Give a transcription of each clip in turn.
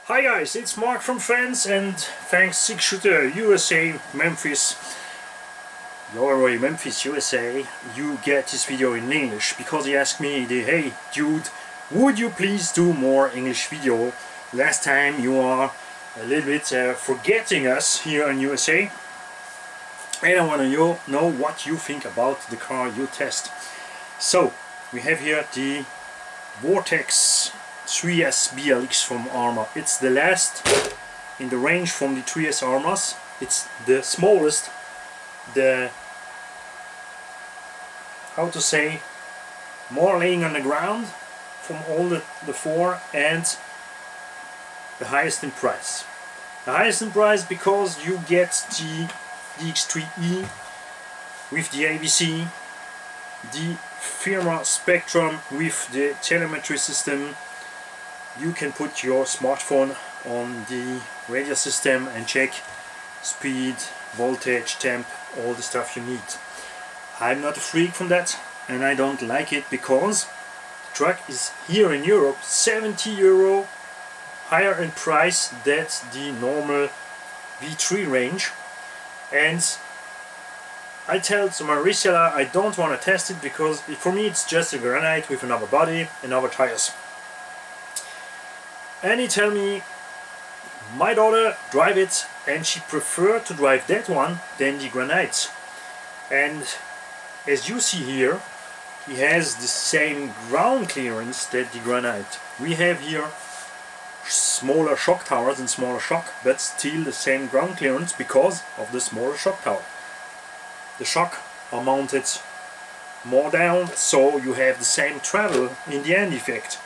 Hi guys, it's Mark from France, and thanks Six Shooter USA Memphis, your way Memphis USA, you get this video in English because he asked me, hey dude, would you please do more English video? Last time you are a little bit forgetting us here in USA, and I want to know what you think about the car you test. So we have here the Vortex 3S BLX from ARRMA. It's the last in the range from the 3S ARRMAs. It's the smallest, the, how to say, more laying on the ground from all the four, and the highest in price. The highest in price because you get the DX3E with the ABC, the firma Spectrum with the telemetry system. You can put your smartphone on the radio system and check speed, voltage, temp, all the stuff you need. I'm not a freak from that, and I don't like it because the truck is here in Europe €70 higher in price than the normal V3 range, and I tell to my reseller I don't want to test it because for me it's just a granite with another body and other tires. And he tell me my daughter drive it and she prefer to drive that one than the granite. And as you see here, he has the same ground clearance that the granite. We have here smaller shock towers and smaller shock, but still the same ground clearance because of the smaller shock tower. The shock are mounted more down, so you have the same travel in the end effect.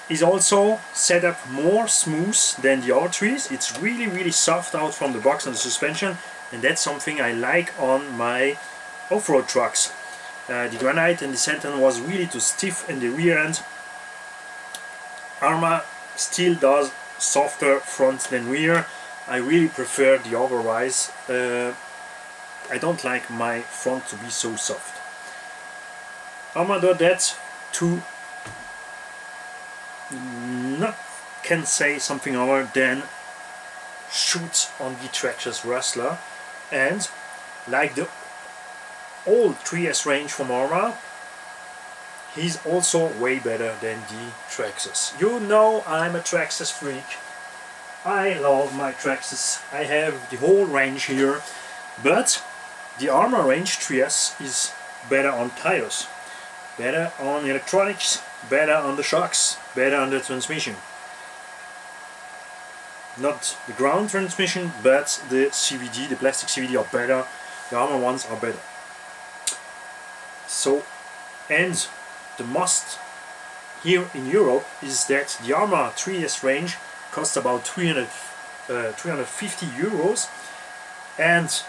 Is also set up more smooth than the other trees. It's really soft out from the box and the suspension, and that's something I like on my off-road trucks. The granite and the Senton was really too stiff in the rear end. ARRMA still does softer front than rear. I really prefer the otherwise. I don't like my front to be so soft. ARRMA does that to not can say something other than shoot on the Traxxas Rustler, and like the old 3S range from ARRMA, he's also way better than the Traxxas. You know I'm a Traxxas freak. I love my Traxxas. I have the whole range here, but the ARRMA range 3S is better on tires, better on electronics, better on the shocks, better on the transmission. Not the ground transmission, but the CVD, the plastic CVD are better, the ARRMA ones are better. So, and the must here in Europe is that the ARRMA 3S range costs about 350 euros, and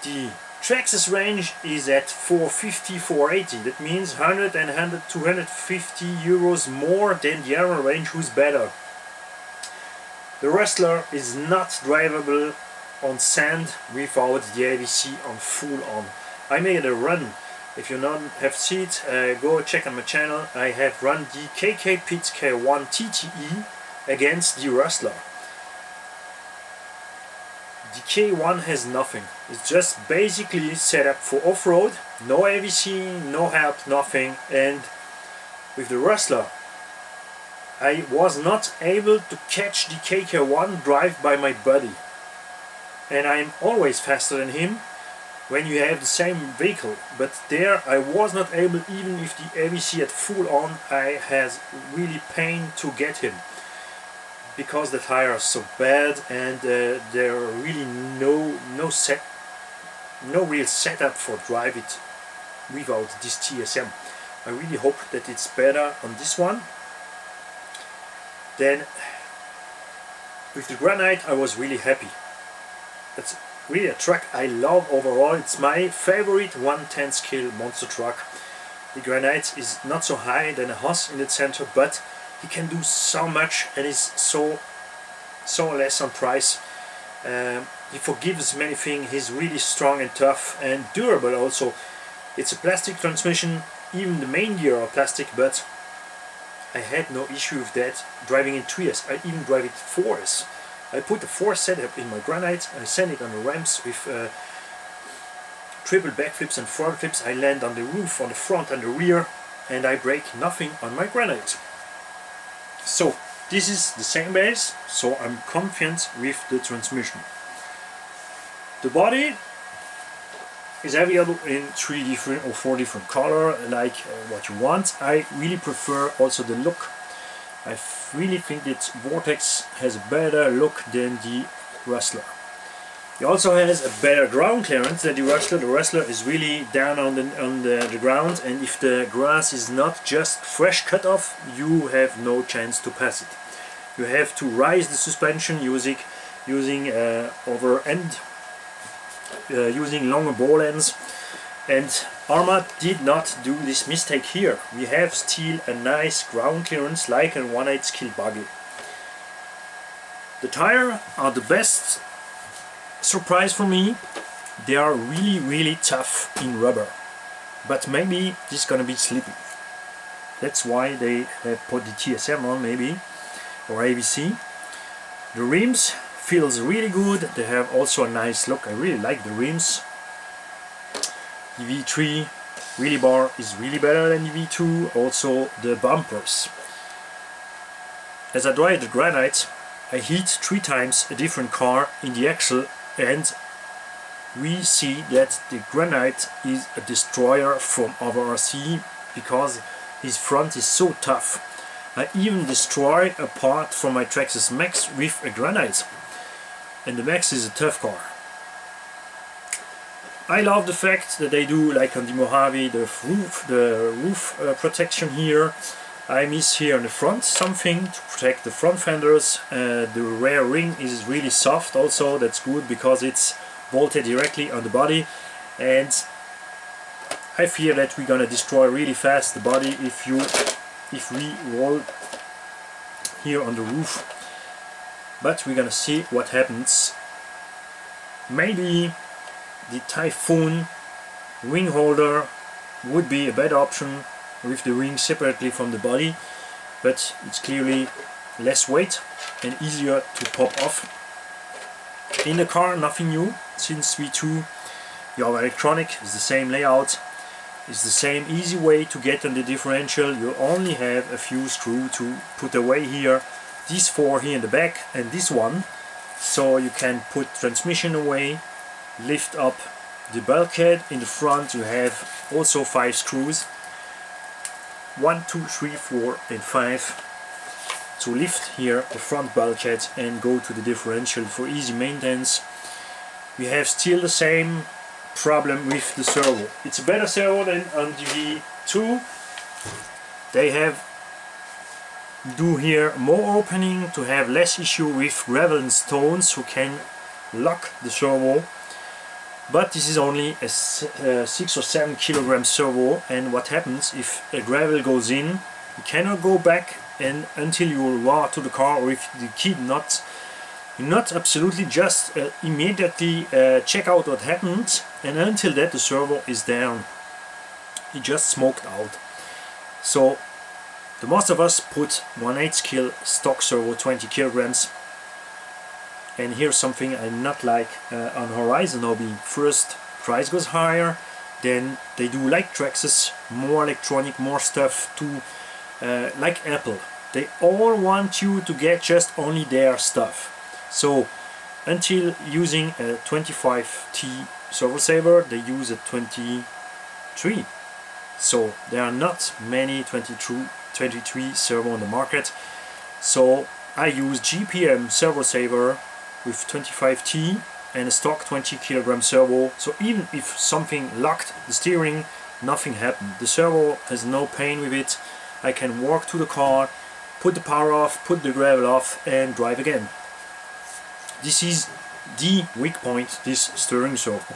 the Traxxas range is at 450, 480. That means 100 and 250 euros more than the ARRMA range, who's better. The Rustler is not drivable on sand without the AVC on full on. I made a run. If you don't have seen it, go check on my channel. I have run the KK Pit K1 TTE against the Rustler. The K1 has nothing. It's just basically set up for off-road, no AVC, no help, nothing. And with the Rustler, I was not able to catch the KK1 drive by my body. And I'm always faster than him when you have the same vehicle. But there I was not able, even if the AVC at full on, I had really pain to get him. Because the tires are so bad, and there are really no real setup for drive it without this TSM. I really hope that it's better on this one. Then with the granite I was really happy. That's really a truck I love overall. It's my favorite 1/10 scale monster truck. The granite is not so high than a Haas in the center, but he can do so much and is so less on price. He forgives many things. He's really strong and tough and durable also. It's a plastic transmission, even the main gear are plastic, but I had no issue with that driving in 3S. I even drive it 4S. I put the 4 setup in my granite, I send it on the ramps with triple backflips and front flips. I land on the roof, on the front and the rear, and I break nothing on my granite. So this is the same base, so I'm confident with the transmission. The body is available in 3 different or 4 different color, like what you want. I really prefer also the look. I really think that Vortex has a better look than the Rustler. It also has a better ground clearance than the Rustler. The Rustler is really down on the ground, and if the grass is not just fresh cut off, you have no chance to pass it. You have to rise the suspension using over end, using longer ball ends, and ARRMA did not do this mistake here. We have still a nice ground clearance like a 1/8 scale buggy. The tires are the best surprise for me. They are really tough in rubber, but maybe this is gonna be slippy. That's why they have put the TSM on, maybe, or AVC. The rims feels really good. They have also a nice look. I really like the rims. The V3 wheelie bar is really better than the V2. Also the bumpers. As I drive the granite, I hit 3 times a different car in the axle, and we see that the granite is a destroyer from our RC because his front is so tough. I even destroy a part from my Traxxas Max with a granite, and the Max is a tough car. I love the fact that they do, like on the Mojave, the roof protection here. I miss here on the front something to protect the front fenders. The rear ring is really soft also, that's good because it's bolted directly on the body, and I fear that we're gonna destroy really fast the body if we roll here on the roof. But we're gonna see what happens. Maybe the Typhoon ring holder would be a better option with the ring separately from the body, but it's clearly less weight and easier to pop off. In the car, nothing new. Since V2, your electronic is the same layout, it's the same easy way to get on the differential. You only have a few screws to put away here, these 4 here in the back and this one, so you can put transmission away, lift up the bulkhead. In the front you have also 5 screws, 1, 2, 3, 4 and 5, to lift here the front bulkhead and go to the differential for easy maintenance. We have still the same problem with the servo. It's a better servo than on the V2. They have do here more opening to have less issue with gravel and stones who can lock the servo. But this is only a 6 or 7 kilogram servo, and what happens if a gravel goes in, you cannot go back and until you roar to the car, or if the kid not absolutely just immediately check out what happened, and until that the servo is down. It just smoked out. So the most of us put 1/8 scale stock servo, 20 kilograms. And here's something I not like on Horizon Hobby. First, price goes higher, then they do like Traxxas, more electronic, more stuff to like Apple. They all want you to get just only their stuff. So until using a 25T servo saver, they use a 23. So there are not many 23 servo on the market. So I use GPM servo saver with 25T and a stock 20 kilogram servo. So even if something locked the steering, nothing happened. The servo has no pain with it. I can walk to the car, put the power off, put the gravel off and drive again. This is the weak point, this steering servo.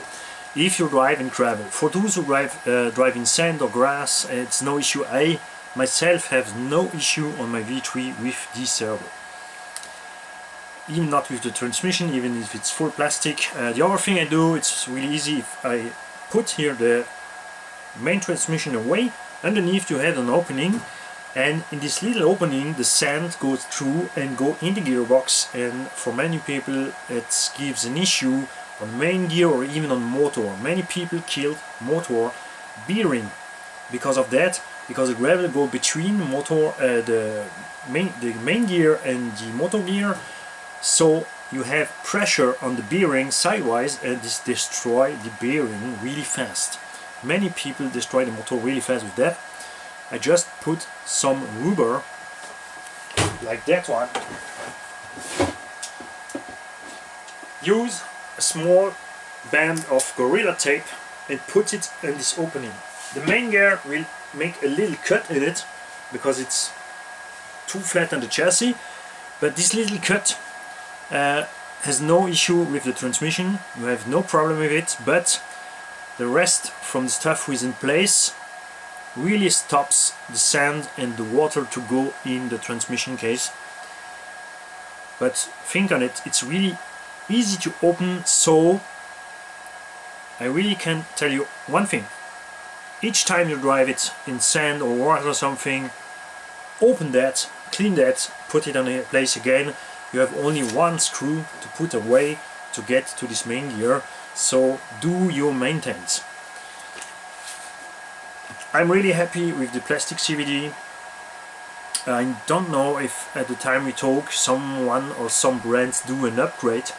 If you drive in gravel, for those who drive in sand or grass, it's no issue. I myself have no issue on my V3 with this servo. Even not with the transmission, even if it's full plastic. The other thing I do, it's really easy. If I put here the main transmission away, underneath you have an opening, and in this little opening the sand goes through and go in the gearbox, and for many people it gives an issue on main gear or even on motor. Many people killed motor bearing because of that, because the gravel go between the motor, the main gear and the motor gear, so you have pressure on the bearing sidewise, and this destroy the bearing really fast. Many people destroy the motor really fast with that. I just put some rubber like that one. Use a small band of Gorilla Tape and put it in this opening. The main gear will make a little cut in it because it's too flat on the chassis, but this little cut has no issue with the transmission. You have no problem with it, but the rest from the stuff which is in place really stops the sand and the water to go in the transmission case. But think on it, it's really easy to open, so I really can tell you one thing. Each time you drive it in sand or water or something, open that, clean that, put it on a place again. You have only one screw to put away to get to this main gear, so do your maintenance. I'm really happy with the plastic CVD. I don't know if at the time we talk someone or some brands do an upgrade.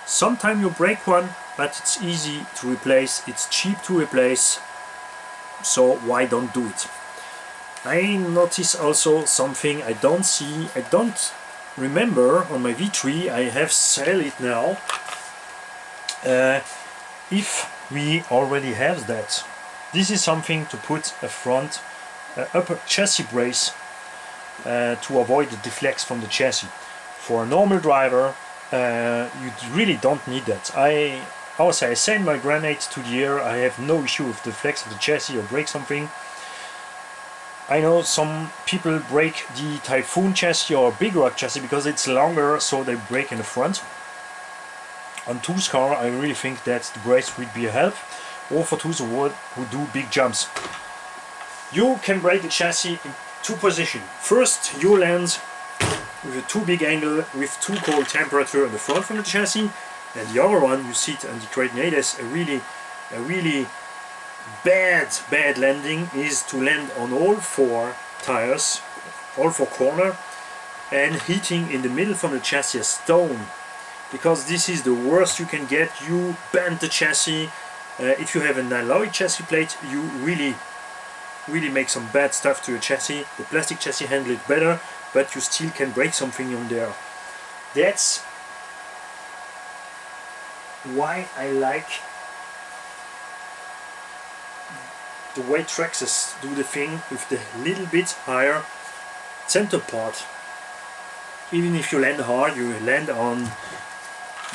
Sometimes you break one, but it's easy to replace, it's cheap to replace, so why don't do it? I notice also something I don't remember on my V3. I have sell it now. If we already have that, this is something to put a front upper chassis brace to avoid the deflects from the chassis. For a normal driver, you really don't need that. I send my granite to the air. I have no issue with the flex of the chassis or break something. I know some people break the Typhoon chassis or Big Rock chassis because it's longer, so they break in the front. On Tooth car, I really think that the brace would be a help, or for Tooth who do big jumps. You can break the chassis in two positions. First, you land with a too big angle with too cold temperature in the front from the chassis, and the other one you see it on the Crate a really bad landing is to land on all four tires, all four corners, and hitting in the middle from the chassis a stone, because this is the worst you can get. You bend the chassis. If you have an alloy chassis plate, you really make some bad stuff to your chassis. The plastic chassis handle it better, but you still can break something on there. That's why I like the way Traxxas do the thing with the little bit higher center part. Even if you land hard, you land on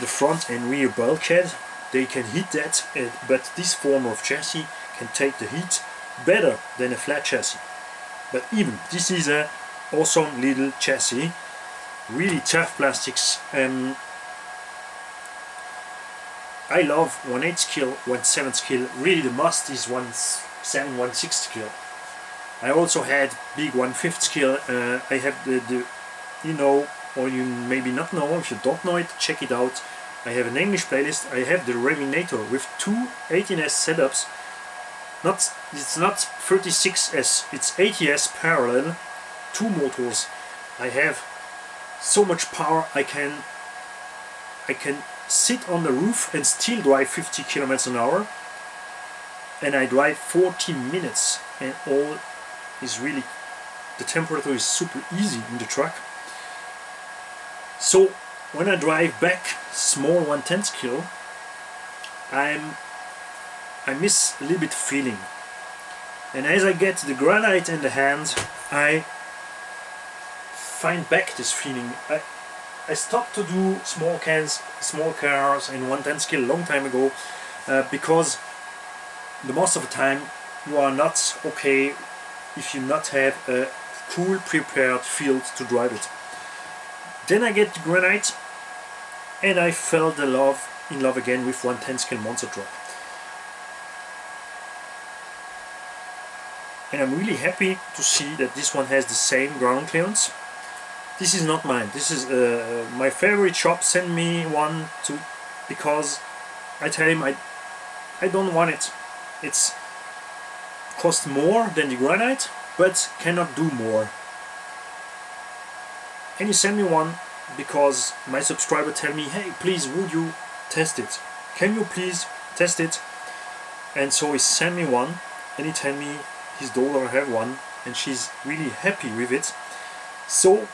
the front and rear bulkhead, they can hit that, but this form of chassis can take the heat better than a flat chassis. But even this is a awesome little chassis, really tough plastics. I love 1/8 scale, 1/7 scale. Really the most is 1/7, 1/6 scale. I also had big 1/5 scale. I have the you know, or you maybe not know. If you don't know it, check it out. I have an English playlist. I have the Reminator with two 18S setups. It's not 36S, it's 80S parallel, two motors. I have so much power. I can sit on the roof and still drive 50 km/h, and I drive 40 minutes, and all is really, the temperature is super easy in the truck. So when I drive back small 1/10 scale, I miss a little bit feeling, and as I get the granite in the hand, I find back this feeling. I stopped to do small cars in 1/10 scale a long time ago, because the most of the time you are not okay if you not have a cool prepared field to drive it. Then I get the granite, and I fell in love again with 1/10 scale monster truck. and I'm really happy to see that this one has the same ground clearance. This is not mine. This is my favorite shop sent me one because I tell him I don't want it. It's cost more than the granite, but cannot do more. And he sent me one because my subscriber tell me, hey, please, would you test it? Can you please test it? And so he sent me one, and he tell me his daughter have one, and she's really happy with it. So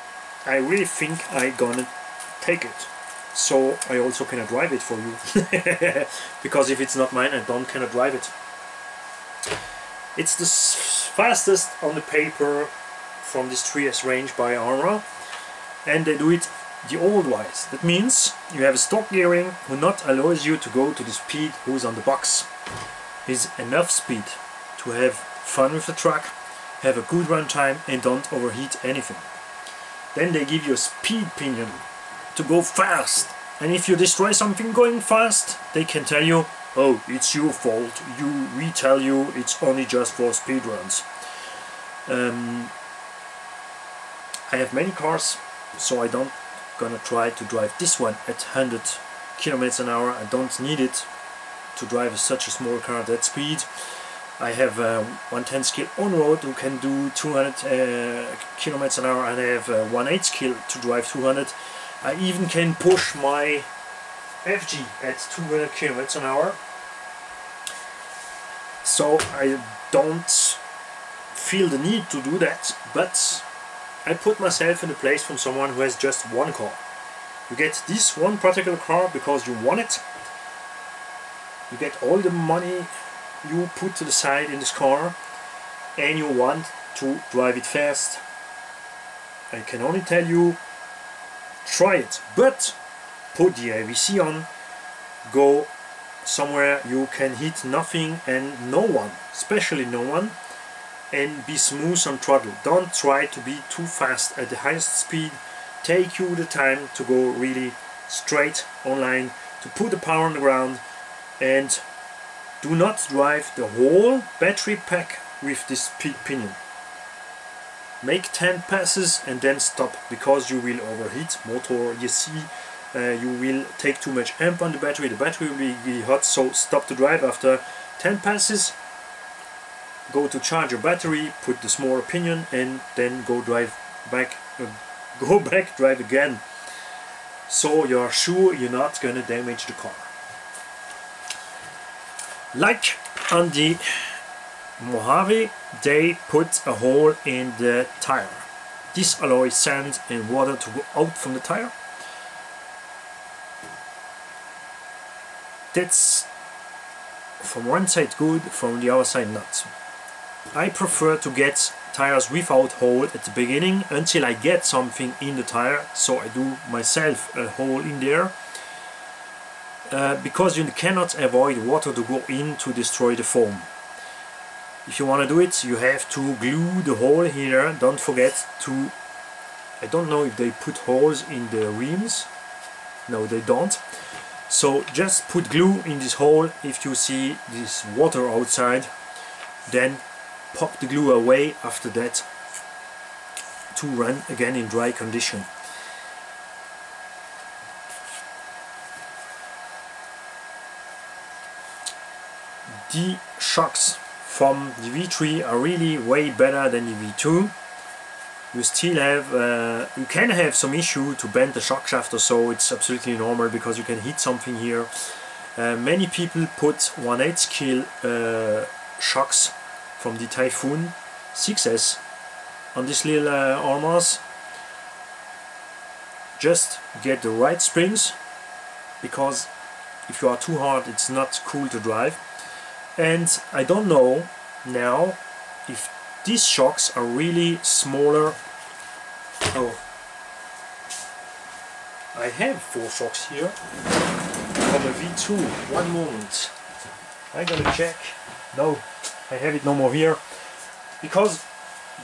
I really think I gonna take it. So I also cannot drive it for you. Because if it's not mine, I cannot drive it. It's the fastest on the paper from this 3S range by ARRMA, and they do it the old wise. That means you have a stock gearing who not allows you to go to the speed who's on the box. Is enough speed to have fun with the truck, have a good run time, and don't overheat anything. Then they give you a speed pinion to go fast, and if you destroy something going fast, they can tell you, oh, it's your fault, we tell you it's only just for speed runs. I have many cars, so I don't gonna try to drive this one at 100 km an hour. I don't need it to drive such a small car at that speed. I have 110 skill on road who can do 200 km an hour, and I have 1.8 skill to drive 200. I even can push my FG at 200 km an hour. So I don't feel the need to do that, but I put myself in the place from someone who has just one car. You get this one particular car because you want it. You get all the money you put to the side in this car, and you want to drive it fast. I can only tell you, try it, but put the AVC on, go somewhere you can hit nothing and no one, especially no one, and be smooth on throttle. Don't try to be too fast at the highest speed. Take you the time to go really straight online, to put the power on the ground, and do not drive the whole battery pack with this speed pinion. Make 10 passes and then stop, because you will overheat motor. You see, you will take too much amp on the battery will be really hot, so stop the drive after 10 passes. Go to charge your battery, put the smaller pinion, and then go drive back, drive again, so you're sure you're not gonna damage the car. Like on the Mojave, they put a hole in the tire. This allows sand and water to go out from the tire. That's from one side good, from the other side not. I prefer to get tires without hole at the beginning until I get something in the tire, so I do myself a hole in there. Because you cannot avoid water to go in to destroy the foam. If you want to do it, you have to glue the hole here. Don't forget to, I don't know if they put holes in the rims. No, they don't. So just put glue in this hole if you see this water outside. Then pop the glue away after that to run again in dry condition. The shocks from the V3 are really way better than the V2. You still have, you can have some issue to bend the shock shaft or so. It's absolutely normal because you can hit something here. Many people put 1/8 scale shocks from the Typhoon 6S on these little ARRMAs. Just get the right springs, because if you are too hard, it's not cool to drive. And I don't know now if these shocks are really smaller. Oh, I have 4 shocks here from a V2. One moment, I'm gonna check. No, I have it no more here, because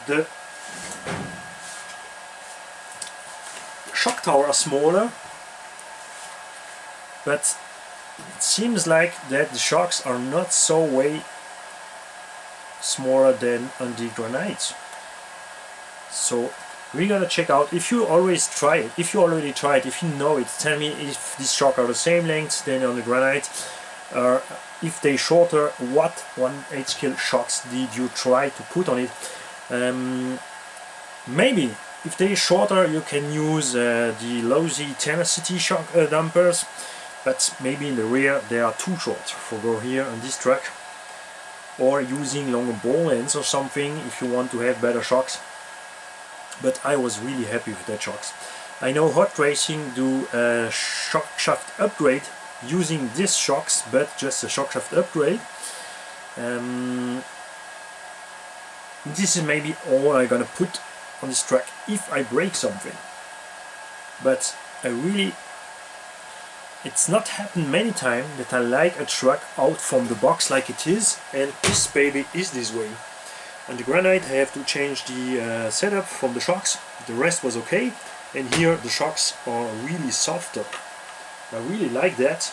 the shock tower are smaller, but it seems like that the shocks are not so way smaller than on the granite. So we're gonna check out, if you always try it, if you already tried, if you know it, tell me if these shocks are the same length than on the granite, or if they shorter, what 1/8 scale shocks did you try to put on it. Maybe if they shorter you can use the lousy tenacity shock dampers, but maybe in the rear they are too short for go here on this truck, or using longer ball ends or something if you want to have better shocks. But I was really happy with that shocks. I know Hot Racing do a shock shaft upgrade using these shocks, but just a shock shaft upgrade. This is maybe all I'm gonna put on this truck if I break something. But it's not happened many times that I like a truck out from the box like it is, and this baby is this way. On the granite I have to change the setup from the shocks. The rest was okay, and here the shocks are really softer. I really like that.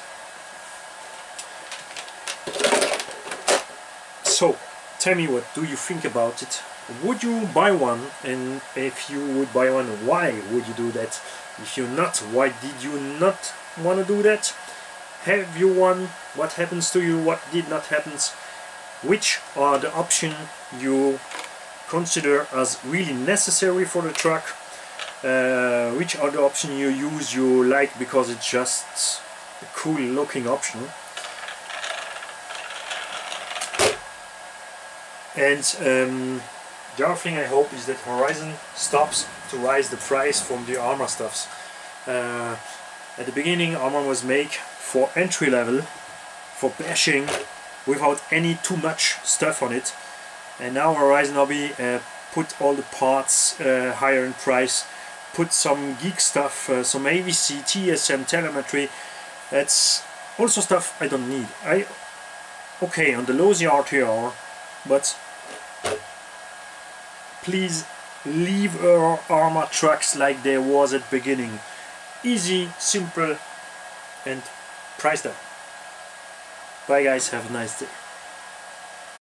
So tell me, what do you think about it? Would you buy one? And if you would buy one, why would you do that? If you're not, why did you not want to do that? Have you one? What happens to you? What did not happen? Which are the options you consider as really necessary for the truck? Which are the options you use you like because it's just a cool looking option? And the other thing I hope is that Horizon stops to rise the price from the ARRMA stuffs. At the beginning ARRMA was made for entry level, for bashing, without any too much stuff on it, and now Horizon Hobby put all the parts higher in price, put some geek stuff, some AVC, TSM, telemetry. That's also stuff I don't need. Okay, on the lousy RTR, but please leave our ARRMA trucks like they was at the beginning. Easy, simple, and priced up. Bye guys, have a nice day.